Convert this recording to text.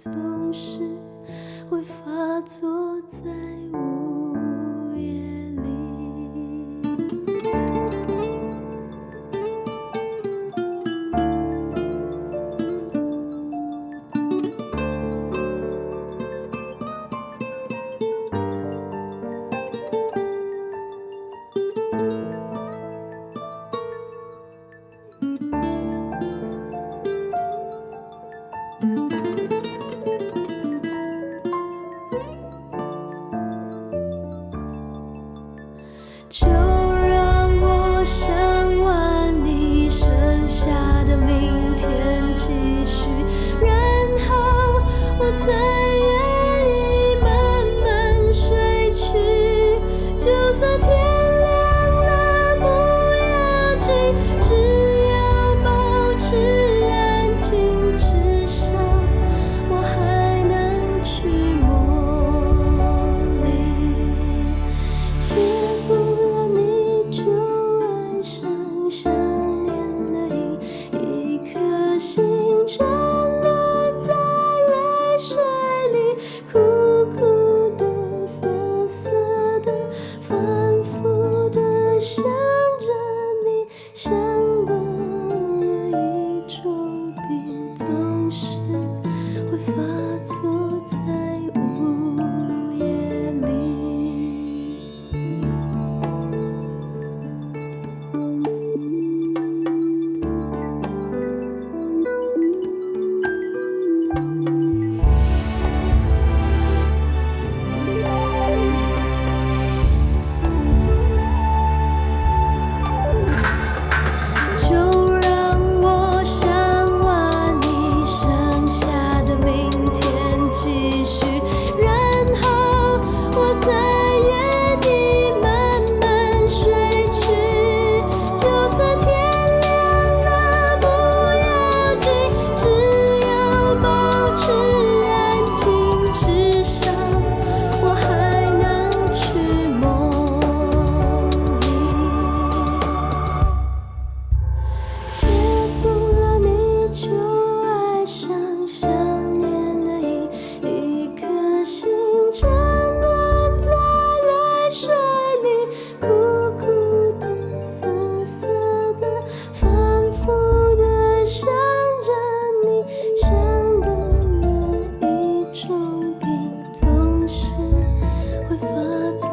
总是会发作在午夜里。就让我想完你剩下的明天继续，然后我才愿意慢慢睡去。就算天亮了不要紧，只要保持安静，至少我还能去梦里。戒不了你就爱上想念的一颗心，沉沦在泪水里，苦苦的涩涩的，反复的想着你，想的有一种病总是会发作在午夜里。就让我想完你剩下的明天继续，然后我才愿意慢慢睡去。就算天亮了不要紧，只要保持安静，至少我还能去梦里。戒不了你就爱上想念的一颗心，沉沦在泪水里，苦苦的涩涩的，反复的想着你，想的有一种病总是会发作